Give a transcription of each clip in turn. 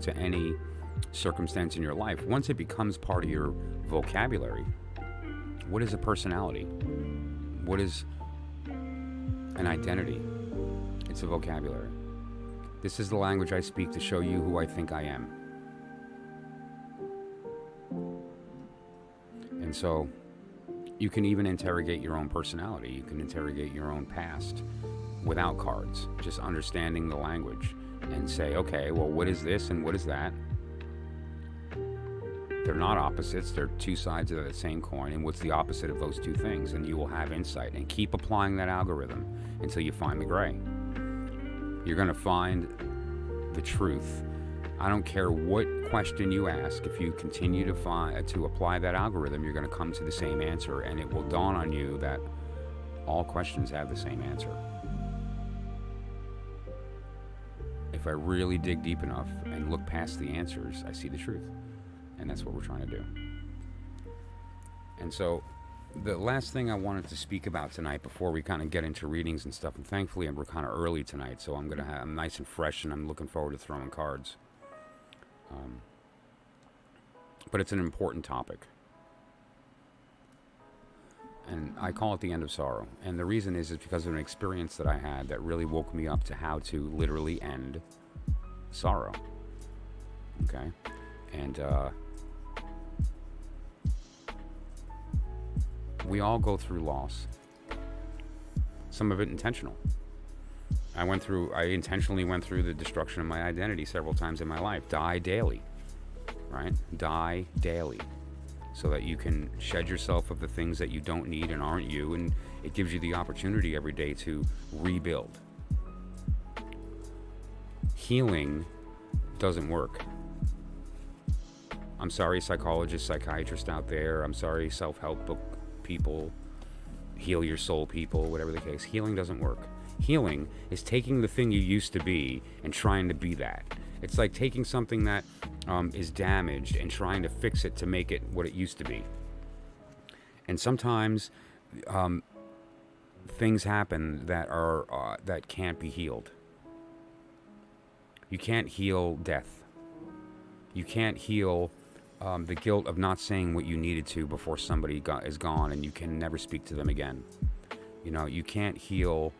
to any circumstance in your life, once it becomes part of your vocabulary, what is a personality? What is an identity? It's a vocabulary. This is the language I speak to show you who I think I am. And so you can even interrogate your own personality. You can interrogate your own past without cards, just understanding the language and say, okay, well, what is this and what is that? They're not opposites. They're two sides of the same coin. And what's the opposite of those two things? And you will have insight. And keep applying that algorithm until you find the gray. You're going to find the truth. I don't care what question you ask. If you continue to apply that algorithm, you're going to come to the same answer. And it will dawn on you that all questions have the same answer. If I really dig deep enough and look past the answers, I see the truth. And that's what we're trying to do. And so the last thing I wanted to speak about tonight before we kind of get into readings and stuff, and thankfully we're kind of early tonight, so I'm nice and fresh, and I'm looking forward to throwing cards. But it's an important topic. And I call it the end of sorrow. And the reason is because of an experience that I had that really woke me up to how to literally end sorrow. Okay? And we all go through loss. Some of it intentional. I intentionally went through the destruction of my identity several times in my life. Die daily. Right? Die daily. So that you can shed yourself of the things that you don't need and aren't you, and it gives you the opportunity every day to rebuild. Healing doesn't work. I'm sorry, psychologists, psychiatrists out there. I'm sorry, self-help book people, heal your soul people, whatever the case. Healing doesn't work. Healing is taking the thing you used to be and trying to be that. It's like taking something that is damaged and trying to fix it to make it what it used to be. And sometimes things happen that are that can't be healed. You can't heal death. You can't heal the guilt of not saying what you needed to before somebody is gone and you can never speak to them again. You know, you can't heal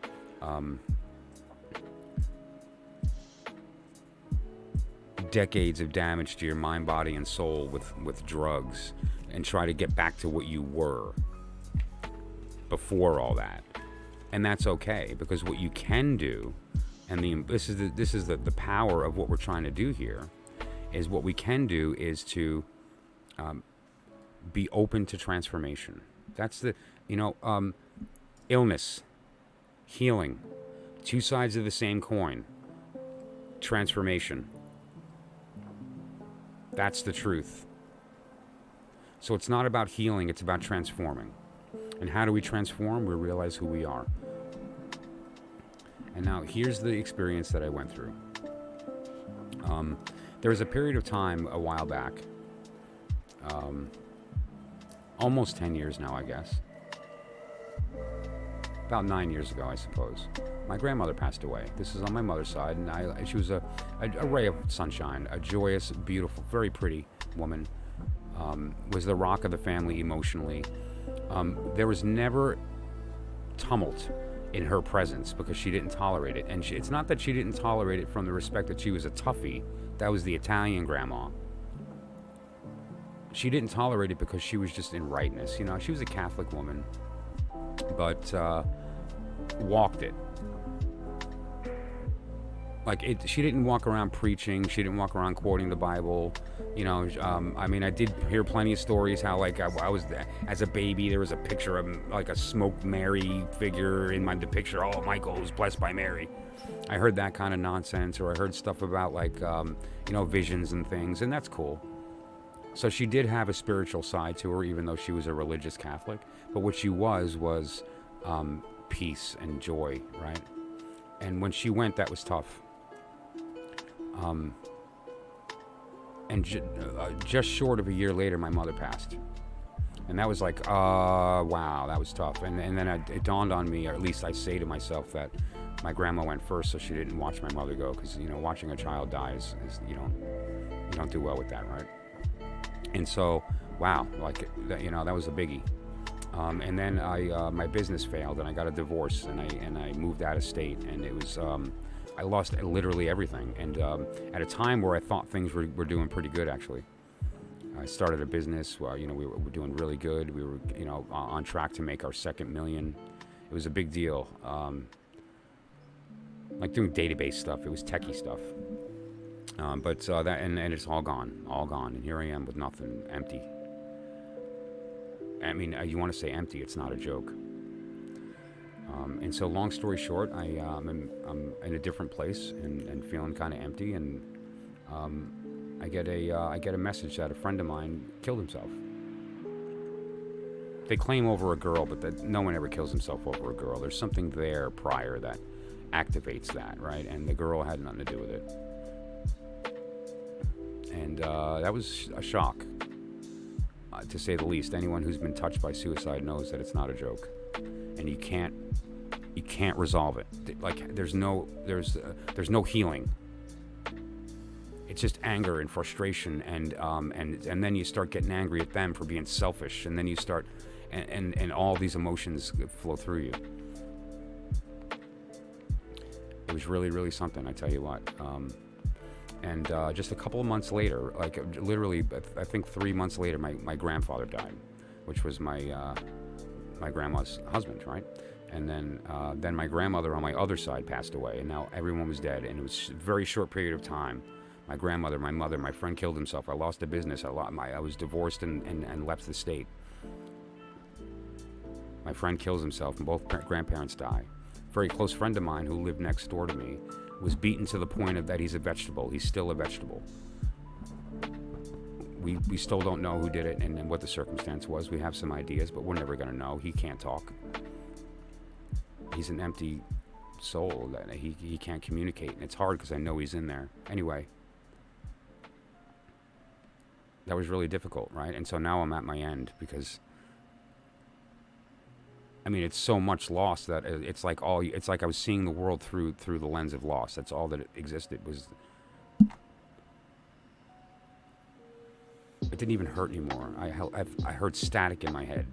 decades of damage to your mind, body, and soul with drugs and try to get back to what you were before all that. And that's okay, because what you can do, and this is the power of what we're trying to do here, is what we can do is to be open to transformation. That's the, illness, healing, two sides of the same coin, transformation. That's the truth. So it's not about healing, it's about transforming. And how do we transform? We realize who we are. And now here's the experience that I went through. There was a period of time a while back, almost 10 years now, I guess. About 9 years ago, I suppose. My grandmother passed away. This is on my mother's side, and she was a ray of sunshine, a joyous, beautiful, very pretty woman. Was the rock of the family emotionally. There was never tumult in her presence because she didn't tolerate it. And it's not that she didn't tolerate it from the respect that she was a toughie. That was the Italian grandma. She didn't tolerate it because she was just in rightness. She was a Catholic woman, but walked it. She didn't walk around preaching. She didn't walk around quoting the Bible. I did hear plenty of stories how, I was, as a baby, there was a picture of, a smoked Mary figure in the picture. Oh, Michael was blessed by Mary. I heard that kind of nonsense, or I heard stuff about, visions and things, and that's cool. So she did have a spiritual side to her, even though she was a religious Catholic. But what she was peace and joy, right? And when she went, that was tough. Just short of a year later, my mother passed. And that was wow, that was tough. And then it dawned on me, or at least I say to myself, that my grandma went first, so she didn't watch my mother go. Because, watching a child die is You don't do well with that, right? And so, wow, like, that was a biggie. And then my business failed, and I got a divorce, and I moved out of state, and it was, I lost literally everything. And at a time where I thought things were doing pretty good, actually. I started a business where, we were doing really good. We were, on track to make our second million. It was a big deal. Like doing database stuff. It was techie stuff. But that, and it's all gone. And here I am with nothing, empty. I mean, you want to say empty, it's not a joke. And so, long story short, I'm in a different place and feeling kind of empty. And I get a message that a friend of mine killed himself. They claim over a girl, but no one ever kills himself over a girl. There's something there prior that activates that, right? And the girl had nothing to do with it. And that was a shock, to say the least. Anyone who's been touched by suicide knows that it's not a joke, and you can't resolve it. Like there's no healing. It's just anger and frustration, and then you start getting angry at them for being selfish, and then you start, and all these emotions flow through you. It was really, really something, I tell you what. And just a couple of months later, like literally, I think 3 months later, my grandfather died, which was my grandma's husband, right? And then my grandmother on my other side passed away, and now everyone was dead. And it was a very short period of time. My grandmother, my mother, my friend killed himself. I lost a business. I was divorced and left the state. My friend kills himself, and both grandparents die. A very close friend of mine who lived next door to me was beaten to the point of that he's a vegetable. He's still a vegetable. We still don't know who did it and what the circumstance was. We have some ideas, but we're never going to know. He can't talk. He's an empty soul that he can't communicate, and it's hard because I know he's in there. Anyway, that was really difficult, right? And so now I'm at my end because, I mean, it's so much loss that it's like I was seeing the world through the lens of loss. That's all that existed. It didn't even hurt anymore. I heard static in my head.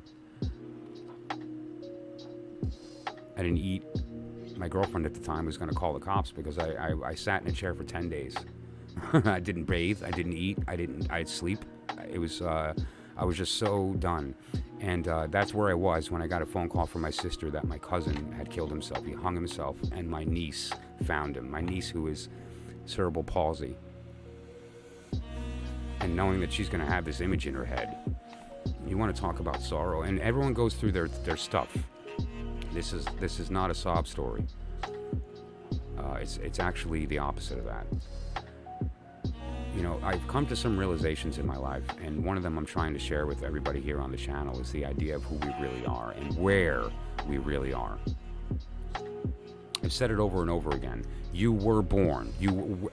I didn't eat. My girlfriend at the time was going to call the cops because I sat in a chair for 10 days. I didn't bathe. I didn't eat. I'd sleep. It was, I was just so done. And that's where I was when I got a phone call from my sister that my cousin had killed himself. He hung himself, and my niece found him. My niece, who is cerebral palsy. And knowing that she's going to have this image in her head. You want to talk about sorrow. And everyone goes through their stuff. This is not a sob story. It's actually the opposite of that. I've come to some realizations in my life, and one of them I'm trying to share with everybody here on the channel is the idea of who we really are and where we really are. I've said it over and over again. You were born.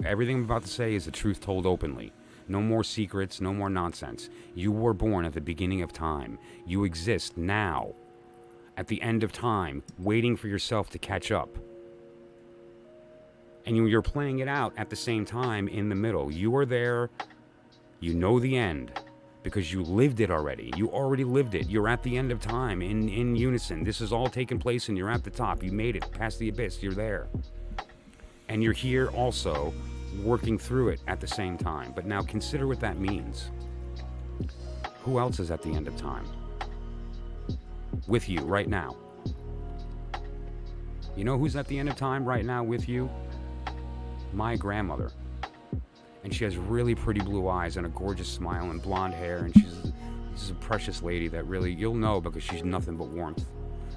Everything I'm about to say is the truth told openly. No more secrets, no more nonsense. You were born at the beginning of time. You exist now, at the end of time, waiting for yourself to catch up. And you're playing it out at the same time in the middle. You are there. You know the end because you lived it already. You already lived it. You're at the end of time in unison. This is all taking place and you're at the top. You made it past the abyss. You're there. And you're here also working through it at the same time. But now consider what that means. Who else is at the end of time? With you right now. You know who's at the end of time right now with you? My grandmother. And she has really pretty blue eyes and a gorgeous smile and blonde hair, and she's a precious lady that really you'll know because she's nothing but warmth.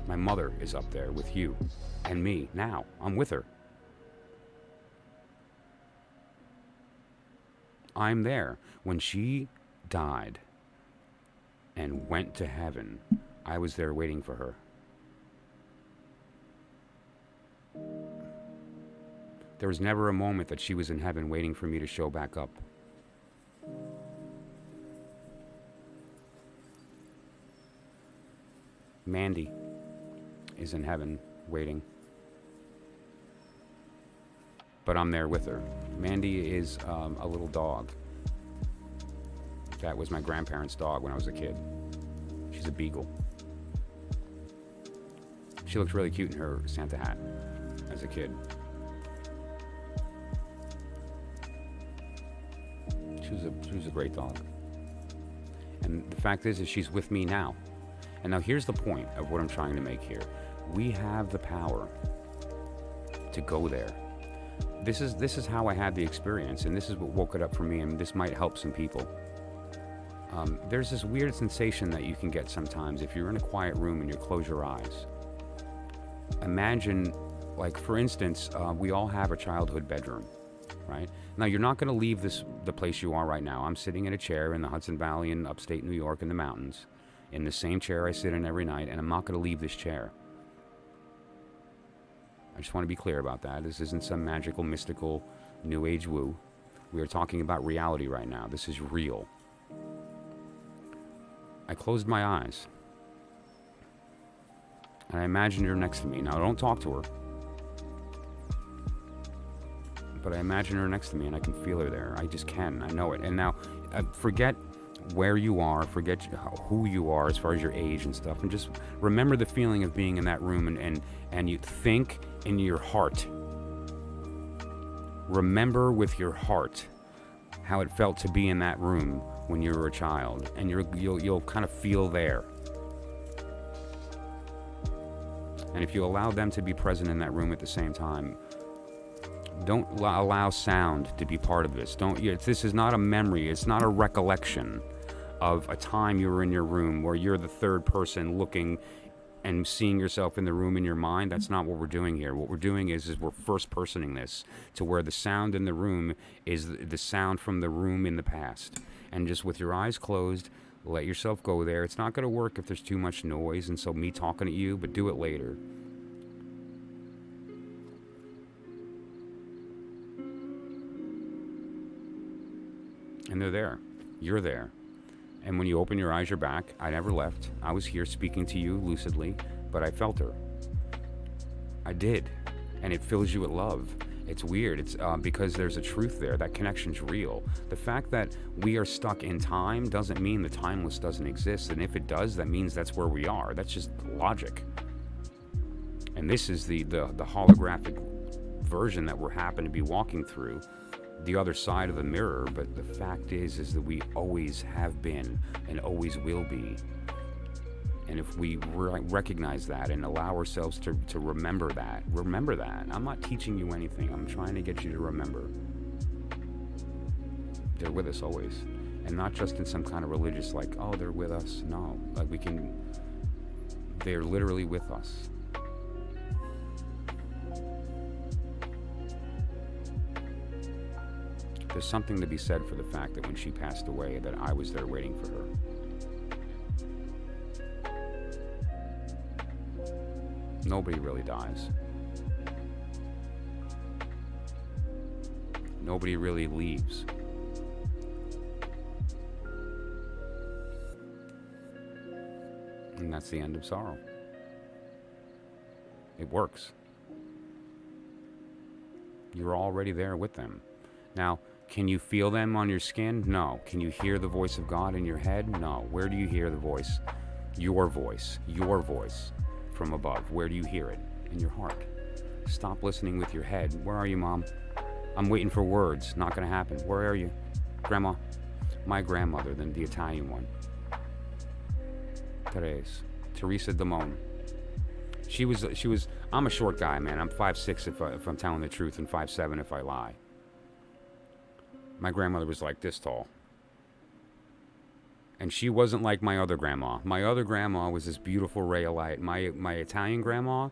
My mother is up there with you and me now. I'm with her. I'm there. When she died and went to heaven, I was there waiting for her. There was never a moment that she was in heaven waiting for me to show back up. Mandy is in heaven waiting. But I'm there with her. Mandy is a little dog. That was my grandparents' dog when I was a kid. She's a beagle. She looked really cute in her Santa hat as a kid. She was a great dog. And the fact is she's with me now. And now here's the point of what I'm trying to make here. We have the power to go there. This is how I had the experience, and this is what woke it up for me, and this might help some people. There's this weird sensation that you can get sometimes if you're in a quiet room and you close your eyes. Imagine, like for instance, we all have a childhood bedroom, right? Now you're not going to leave the place you are right now. I'm sitting in a chair in the Hudson Valley in upstate New York in the mountains, in the same chair I sit in every night, and I'm not going to leave this chair. I just want to be clear about that. This isn't some magical, mystical, new age woo. We are talking about reality right now. This is real. I closed my eyes, and I imagined her next to me. Now, don't talk to her. But I imagine her next to me, and I can feel her there. I just can. I know it. And now, forget where you are, forget who you are as far as your age and stuff, and just remember the feeling of being in that room, and you think in your heart. Remember with your heart how it felt to be in that room when you were a child, and you'll kind of feel there. And if you allow them to be present in that room at the same time, don't allow sound to be part of this. This is not a memory. It's not a recollection of a time you were in your room where you're the third person looking and seeing yourself in the room in your mind. That's not what we're doing here. What we're doing is we're first personing this to where the sound in the room is the sound from the room in the past. And just with your eyes closed, let yourself go there. It's not going to work if there's too much noise, and so me talking at you, but do it later. And they're there. You're there. And when you open your eyes, you're back. I never left. I was here speaking to you lucidly, but I felt her. I did. And it fills you with love. It's weird. It's because there's a truth there. That connection's real. The fact that we are stuck in time doesn't mean the timeless doesn't exist. And if it does, that means that's where we are. That's just logic. And this is the holographic version that we're happen to be walking through. The other side of the mirror, but the fact is that we always have been and always will be. And if we recognize that and allow ourselves to remember that. I'm not teaching you anything. I'm trying to get you to remember. They're with us always. And not just in some kind of religious, like, oh, they're with us. No, like they're literally with us. There's something to be said for the fact that when she passed away, that I was there waiting for her. Nobody really dies. Nobody really leaves. And that's the end of sorrow. It works. You're already there with them. Now, can you feel them on your skin? No. Can you hear the voice of God in your head? No. Where do you hear the voice? Your voice from above. Where do you hear it? In your heart. Stop listening with your head. Where are you, Mom? I'm waiting for words. Not going to happen. Where are you? Grandma? My grandmother, the Italian one. Teresa Damone. She was, I'm a short guy, man. I'm 5'6" if I'm telling the truth, and 5'7" if I lie. My grandmother was like this tall. And she wasn't like my other grandma. My other grandma was this beautiful ray of light. My Italian grandma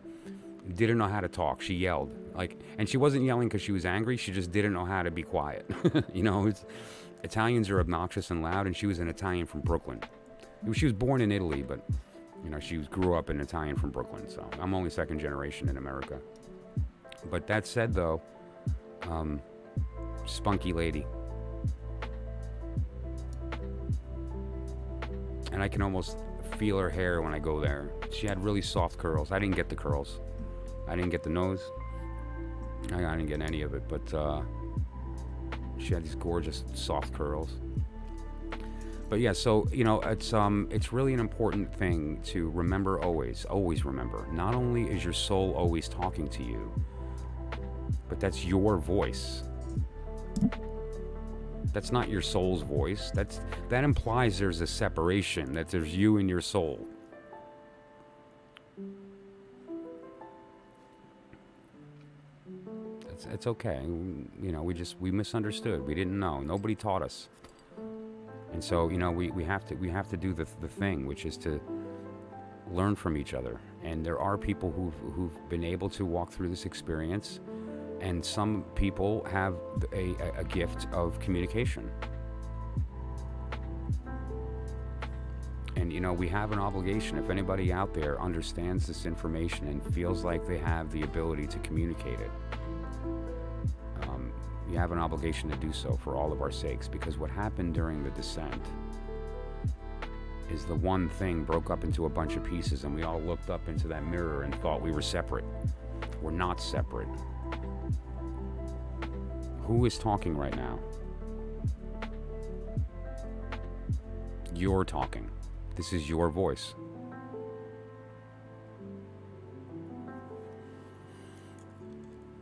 didn't know how to talk. She yelled. And she wasn't yelling because she was angry. She just didn't know how to be quiet. Italians are obnoxious and loud, and she was an Italian from Brooklyn. She was born in Italy, but she grew up an Italian from Brooklyn. So I'm only second generation in America. But that said, though, spunky lady. And I can almost feel her hair when I go there. She had really soft curls. I didn't get the curls. I didn't get the nose. I didn't get any of it, but she had these gorgeous soft curls. But yeah, so it's really an important thing to remember, always remember. Not only is your soul always talking to you, but that's your voice. That's not your soul's voice. That implies there's a separation, that there's you and your soul. It's okay. We misunderstood. We didn't know. Nobody taught us. And so, we have to do the thing, which is to learn from each other. And there are people who've been able to walk through this experience, and some people have a gift of communication. And we have an obligation. If anybody out there understands this information and feels like they have the ability to communicate it, you have an obligation to do so for all of our sakes, because what happened during the descent is the one thing broke up into a bunch of pieces, and we all looked up into that mirror and thought we were separate. We're not separate. Who is talking right now? You're talking. This is your voice.